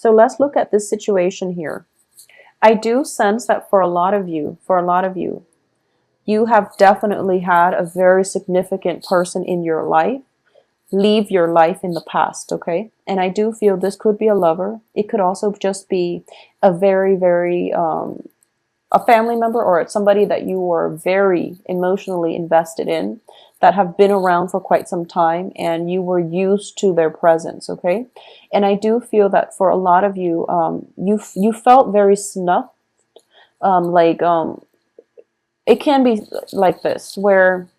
So let's look at this situation here. I do sense that for a lot of you, you have definitely had a very significant person in your life leave your life in the past, okay? And I do feel this could be a lover. It could also just be a very, a family member, or it's somebody that you were very emotionally invested in, that have been around for quite some time and you were used to their presence, okay? And I do feel that for a lot of you, you felt very snuffed, like it can be like this, where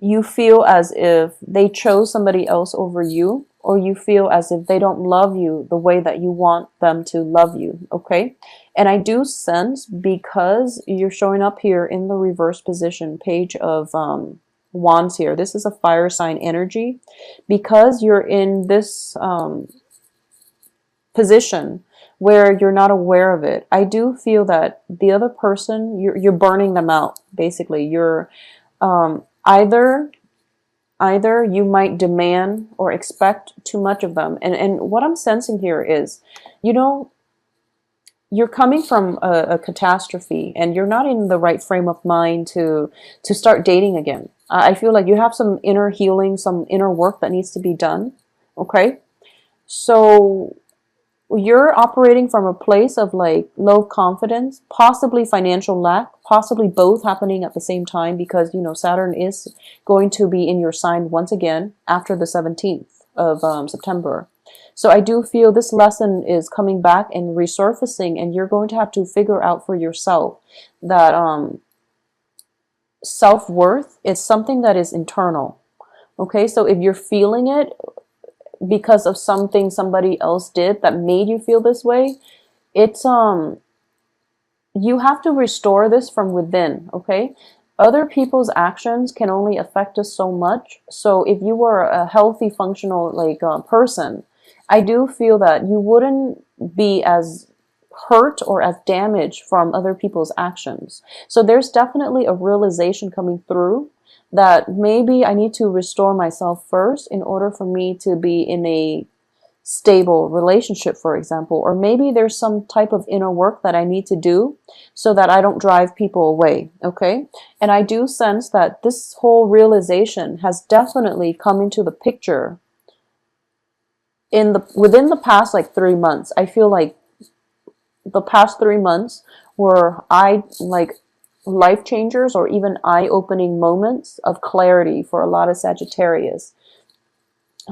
you feel as if they chose somebody else over you, or you feel as if they don't love you the way that you want them to love you, okay? And I do sense, because you're showing up here in the reverse position, Page of Wands here. This is a fire sign energy. Because you're in this position where you're not aware of it, I do feel that the other person, you're burning them out, basically. You're either you might demand or expect too much of them. And what I'm sensing here is, you know, you're coming from a catastrophe and you're not in the right frame of mind to start dating again. I feel like you have some inner healing, some inner work that needs to be done. Okay. So you're operating from a place of like low confidence, possibly financial lack, possibly both happening at the same time, because, you know, Saturn is going to be in your sign once again after the 17th of September. So I do feel this lesson is coming back and resurfacing, and you're going to have to figure out for yourself that self-worth is something that is internal. Okay, so if you're feeling it because of something somebody else did that made you feel this way, it's you have to restore this from within, okay? Other people's actions can only affect us so much. So if you were a healthy, functional person, I do feel that you wouldn't be as hurt or as damaged from other people's actions. So there's definitely a realization coming through that maybe I need to restore myself first in order for me to be in a stable relationship, for example. Or maybe there's some type of inner work that I need to do so that I don't drive people away, okay? And I do sense that this whole realization has definitely come into the picture within the past like 3 months. I feel like the past 3 months were life changers, or even eye-opening moments of clarity for a lot of Sagittarius.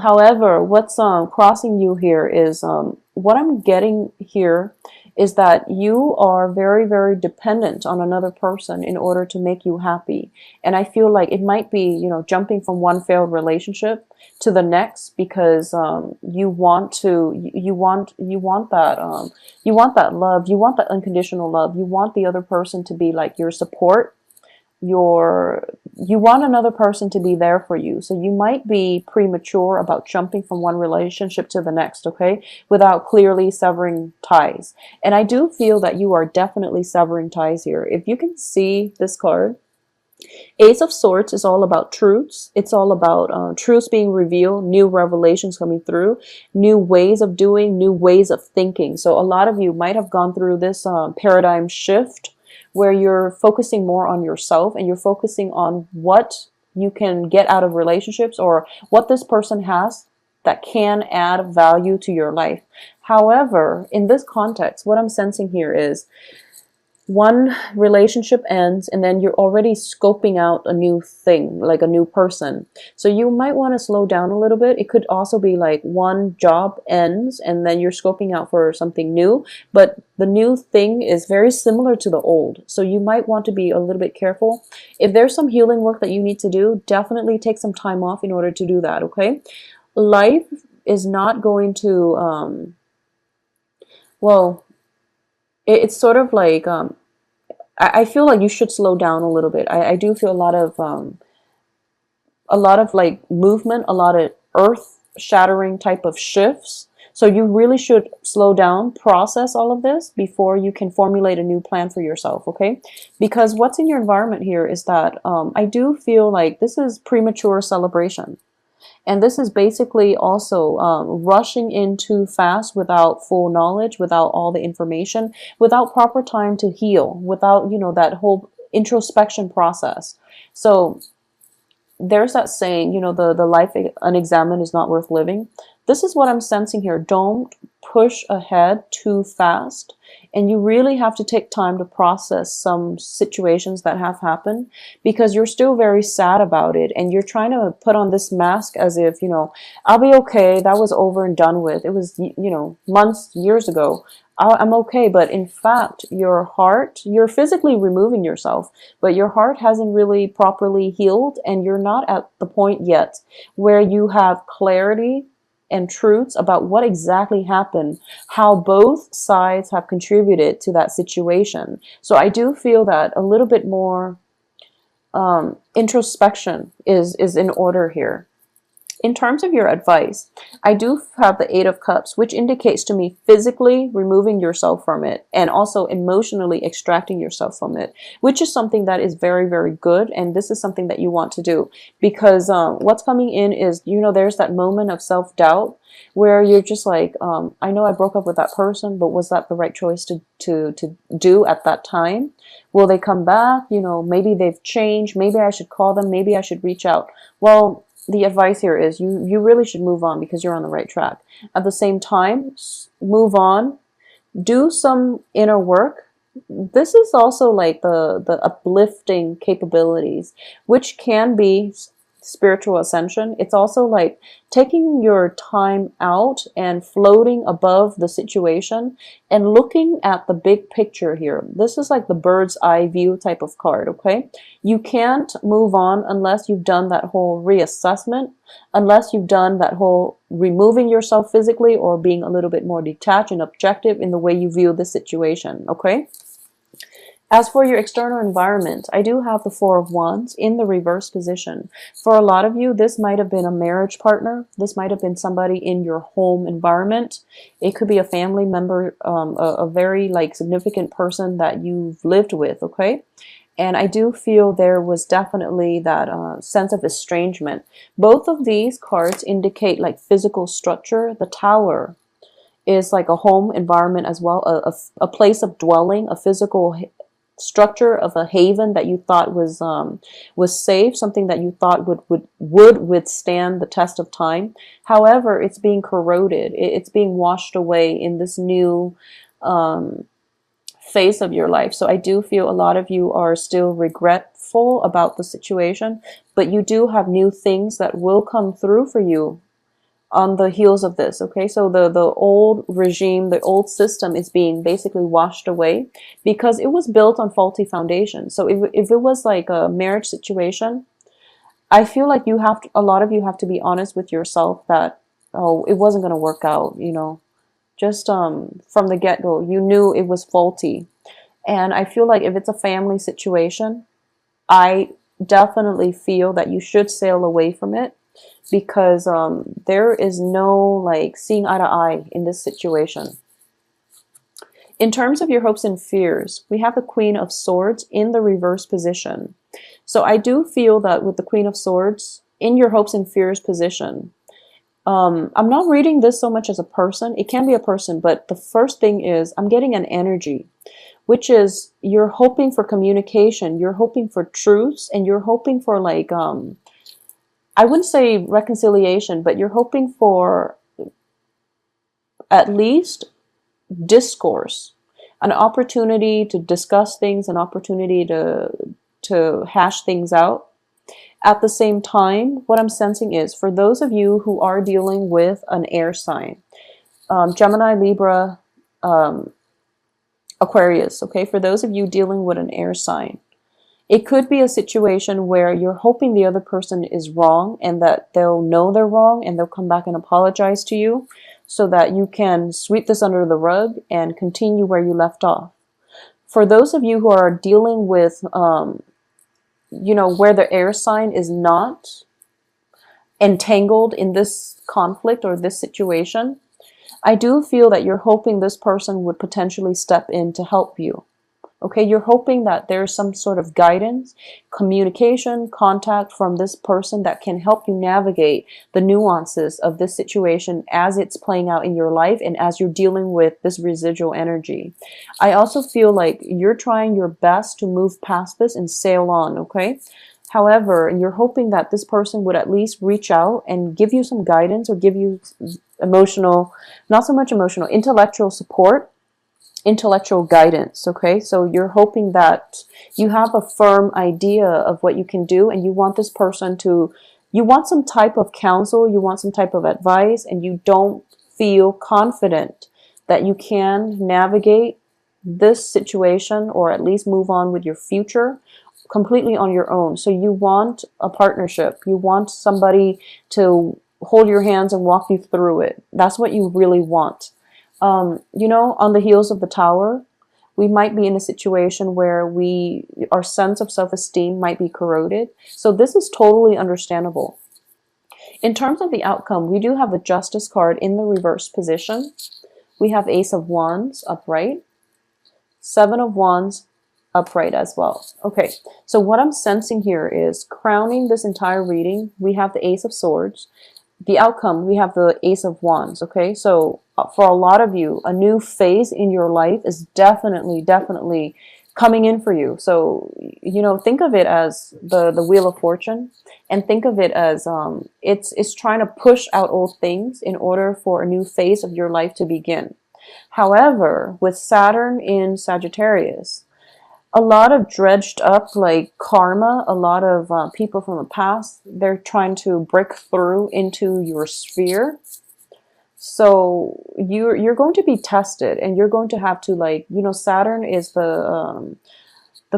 However, what's crossing you here is, what I'm getting here is that you are very dependent on another person in order to make you happy. And I feel like it might be, you know, jumping from one failed relationship to the next, because you want that you want that love, you want that unconditional love, you want the other person to be like your support, you want another person to be there for you. So you might be premature about jumping from one relationship to the next, okay, without clearly severing ties. And I do feel that you are definitely severing ties here. If you can see this card, Ace of Swords is all about truths. It's all about truths being revealed, new revelations coming through, new ways of doing, new ways of thinking. So a lot of you might have gone through this paradigm shift where you're focusing more on yourself and you're focusing on what you can get out of relationships, or what this person has that can add value to your life. However, in this context, what I'm sensing here is one relationship ends and then you're already scoping out a new thing, like a new person. So you might want to slow down a little bit. It could also be like one job ends and then you're scoping out for something new, but the new thing is very similar to the old. So you might want to be a little bit careful. If there's some healing work that you need to do, definitely take some time off in order to do that, okay? Life is not going to, well, it's sort of like, I feel like you should slow down a little bit. I do feel a lot of like movement, a lot of earth shattering type of shifts. So you really should slow down, process all of this before you can formulate a new plan for yourself, okay? Because what's in your environment here is that I do feel like this is premature celebration. And this is basically also rushing in too fast without full knowledge, without all the information, without proper time to heal, without, you know, that whole introspection process. So there's that saying, you know, the life unexamined is not worth living. This is what I'm sensing here. Don't push ahead too fast. And you really have to take time to process some situations that have happened, because you're still very sad about it. And you're trying to put on this mask as if, you know, I'll be okay. That was over and done with. It was, you know, months, years ago. I'm okay. But in fact, your heart, you're physically removing yourself, but your heart hasn't really properly healed. And you're not at the point yet where you have clarity and truths about what exactly happened, how both sides have contributed to that situation. So I do feel that a little bit more introspection is in order here. In terms of your advice, I do have the Eight of Cups, which indicates to me physically removing yourself from it and also emotionally extracting yourself from it, which is something that is very, very good. And this is something that you want to do, because what's coming in is, you know, there's that moment of self-doubt where you're just like, I know I broke up with that person, but was that the right choice to do at that time? Will they come back? You know, maybe they've changed. Maybe I should call them. Maybe I should reach out. Well, the advice here is you really should move on, because you're on the right track. At the same time, move on, do some inner work. This is also like the uplifting capabilities, which can be spiritual ascension. It's also like taking your time out and floating above the situation and looking at the big picture here. This is like the bird's eye view type of card, okay? You can't move on unless you've done that whole reassessment, unless you've done that whole removing yourself physically or being a little bit more detached and objective in the way you view the situation, okay? As for your external environment, I do have the Four of Wands in the reverse position. For a lot of you, this might have been a marriage partner. This might have been somebody in your home environment. It could be a family member, a very like significant person that you've lived with, okay? And I do feel there was definitely that sense of estrangement. Both of these cards indicate like physical structure. The Tower is like a home environment as well, a place of dwelling, a physical structure of a haven that you thought was safe, something that you thought would withstand the test of time. However, it's being corroded. It's being washed away in this new phase of your life. So I do feel a lot of you are still regretful about the situation, but you do have new things that will come through for you on the heels of this, okay? So the old regime, the old system is being basically washed away because it was built on faulty foundation. So if it was like a marriage situation, I feel like you have to, a lot of you have to be honest with yourself that, oh, it wasn't going to work out, you know, just from the get-go, you knew it was faulty. And I feel like if it's a family situation, I definitely feel that you should sail away from it, because there is no like seeing eye to eye in this situation. In terms of your hopes and fears, we have the Queen of Swords in the reverse position. So I do feel that with the Queen of Swords in your hopes and fears position, I'm not reading this so much as a person. It can be a person, but the first thing is I'm getting an energy, which is you're hoping for communication, you're hoping for truths, and you're hoping for like, I wouldn't say reconciliation, but you're hoping for at least discourse, an opportunity to discuss things, an opportunity to hash things out. At the same time, what I'm sensing is for those of you who are dealing with an air sign, Gemini, Libra, Aquarius, okay? For those of you dealing with an air sign, it could be a situation where you're hoping the other person is wrong and that they'll know they're wrong and they'll come back and apologize to you so that you can sweep this under the rug and continue where you left off. For those of you who are dealing with, you know, where the air sign is not entangled in this conflict or this situation, I do feel that you're hoping this person would potentially step in to help you. Okay, you're hoping that there's some sort of guidance, communication, contact from this person that can help you navigate the nuances of this situation as it's playing out in your life and as you're dealing with this residual energy. I also feel like you're trying your best to move past this and sail on, okay? However, you're hoping that this person would at least reach out and give you some guidance or give you emotional, not so much emotional, intellectual support, intellectual guidance. Okay, so you're hoping that you have a firm idea of what you can do, and you want this person to, you want some type of counsel, you want some type of advice, and you don't feel confident that you can navigate this situation or at least move on with your future completely on your own. So you want a partnership, you want somebody to hold your hands and walk you through it. That's what you really want. You know, on the heels of the Tower, we might be in a situation where our sense of self-esteem might be corroded. So this is totally understandable. In terms of the outcome, we do have the Justice card in the reverse position. We have Ace of Wands upright, Seven of Wands upright as well. Okay, so what I'm sensing here is crowning this entire reading, we have the Ace of Swords. The outcome, we have the Ace of Wands. Okay, so for a lot of you, a new phase in your life is definitely coming in for you. So, you know, think of it as the Wheel of Fortune, and think of it as it's trying to push out old things in order for a new phase of your life to begin. However, with Saturn in Sagittarius, a lot of dredged up like karma, a lot of people from the past, they're trying to break through into your sphere. So you're going to be tested, and you're going to have to, like, you know, Saturn is the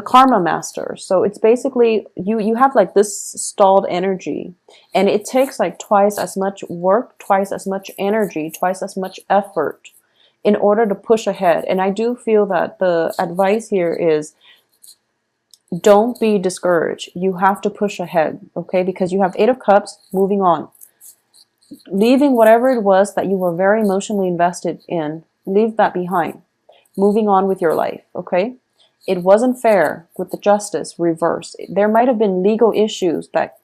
karma master. So it's basically you have like this stalled energy, and it takes like twice as much work, twice as much energy, twice as much effort in order to push ahead. And I do feel that the advice here is, don't be discouraged. You have to push ahead, okay? Because you have Eight of Cups, moving on. Leaving whatever it was that you were very emotionally invested in, leave that behind. Moving on with your life, okay? It wasn't fair with the Justice reversed. There might have been legal issues that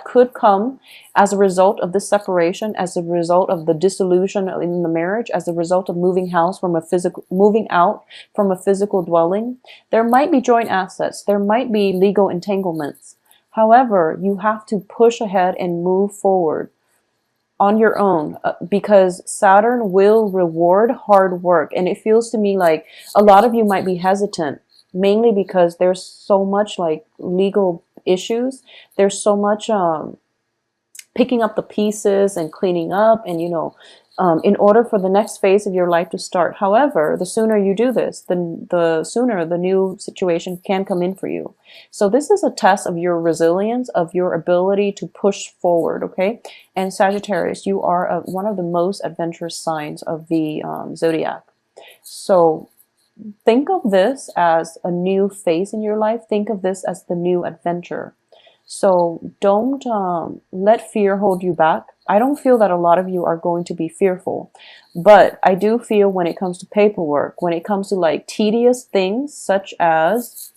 could come as a result of this separation, as a result of the dissolution in the marriage, as a result of moving out from a physical dwelling. There might be joint assets. There might be legal entanglements. However, you have to push ahead and move forward on your own, because Saturn will reward hard work. And it feels to me like a lot of you might be hesitant, mainly because there's so much like legal issues. There's so much picking up the pieces and cleaning up, and you know, in order for the next phase of your life to start. However, the sooner you do this, the sooner the new situation can come in for you. So this is a test of your resilience, of your ability to push forward, okay? And Sagittarius, you are one of the most adventurous signs of the zodiac. So think of this as a new phase in your life. Think of this as the new adventure. So don't let fear hold you back. I don't feel that a lot of you are going to be fearful, but I do feel when it comes to paperwork, when it comes to like tedious things, such as,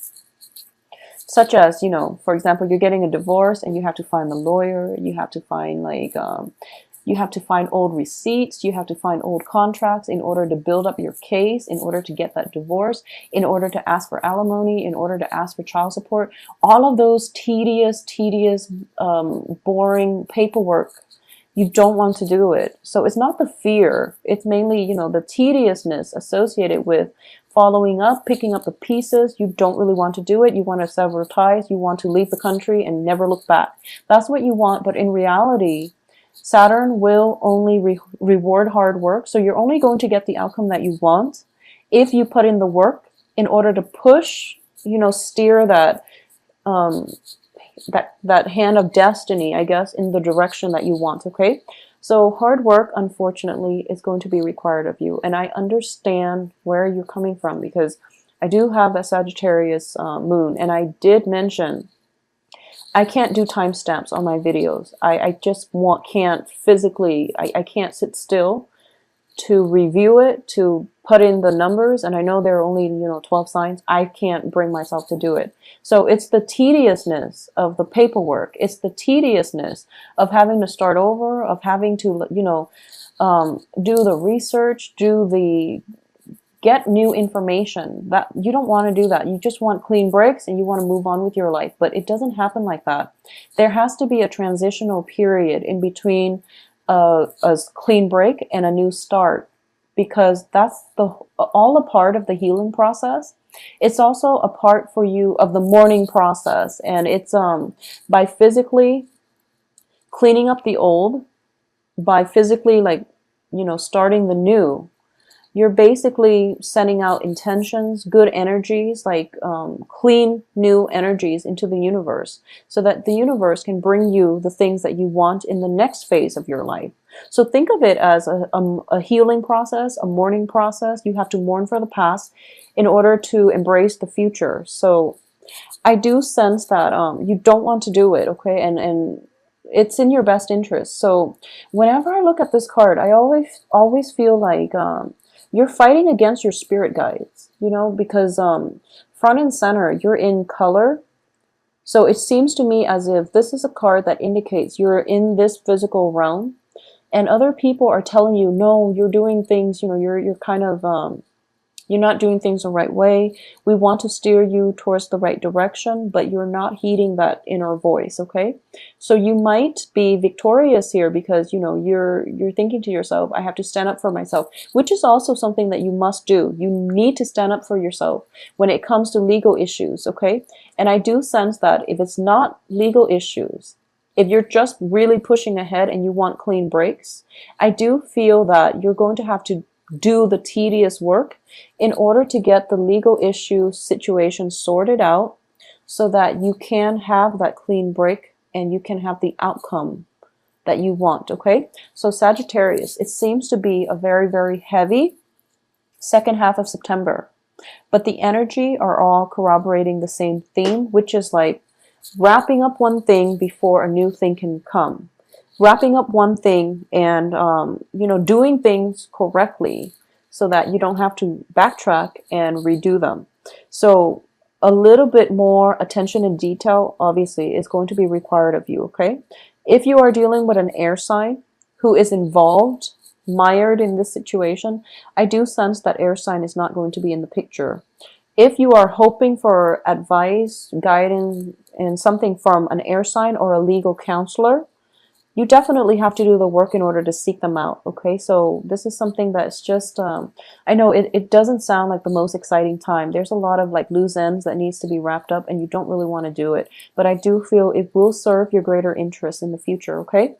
you know, for example, you're getting a divorce and you have to find the lawyer, you have to find like, you have to find old receipts, you have to find old contracts in order to build up your case, in order to get that divorce, in order to ask for alimony, in order to ask for child support. All of those tedious, boring paperwork, you don't want to do it. So it's not the fear, it's mainly, you know, the tediousness associated with following up, picking up the pieces. You don't really want to do it. You want to sever ties. You want to leave the country and never look back. That's what you want. But in reality, Saturn will only reward hard work. So you're only going to get the outcome that you want if you put in the work in order to push, you know, steer that that hand of destiny, I guess, in the direction that you want, okay? So hard work, unfortunately, is going to be required of you. And I understand where you're coming from, because I do have that Sagittarius moon. And I did mention I can't do timestamps on my videos. I just can't physically, I can't sit still to review it, to put in the numbers, and I know there are only, 12 signs. I can't bring myself to do it. So it's the tediousness of the paperwork. It's the tediousness of having to start over, of having to, do the research, get new information. That you don't want to do that. You just want clean breaks and you want to move on with your life. But it doesn't happen like that. There has to be a transitional period in between a clean break and a new start, because that's all a part of the healing process. It's also a part for you of the mourning process, and it's by physically cleaning up the old, by physically starting the new. You're basically sending out intentions, good energies, clean new energies into the universe, so that the universe can bring you the things that you want in the next phase of your life. So think of it as a healing process, a mourning process. You have to mourn for the past in order to embrace the future. So I do sense that you don't want to do it, okay? And it's in your best interest. So whenever I look at this card, I always feel like you're fighting against your spirit guides, because front and center, you're in color. So it seems to me as if this is a card that indicates you're in this physical realm, and other people are telling you, no, you're doing things, you're kind of, you're not doing things the right way. We want to steer you towards the right direction, but you're not heeding that inner voice, okay? So you might be victorious here because, you're thinking to yourself, I have to stand up for myself, which is also something that you must do. You need to stand up for yourself when it comes to legal issues, okay? And I do sense that if it's not legal issues, if you're just really pushing ahead and you want clean breaks, I do feel that you're going to have to do the tedious work in order to get the legal issue situation sorted out, so that you can have that clean break and you can have the outcome that you want, okay? So Sagittarius, it seems to be a very, very heavy second half of September, but the energy are all corroborating the same theme, which is like wrapping up one thing before a new thing can come. Wrapping up one thing and, doing things correctly so that you don't have to backtrack and redo them. So a little bit more attention and detail, obviously, is going to be required of you, okay? If you are dealing with an air sign who is involved, mired in this situation, I do sense that air sign is not going to be in the picture. If you are hoping for advice, guidance, and something from an air sign or a legal counselor, you definitely have to do the work in order to seek them out, okay? So this is something that's just, I know it doesn't sound like the most exciting time. There's a lot of loose ends that needs to be wrapped up and you don't really want to do it. But I do feel it will serve your greater interest in the future, okay?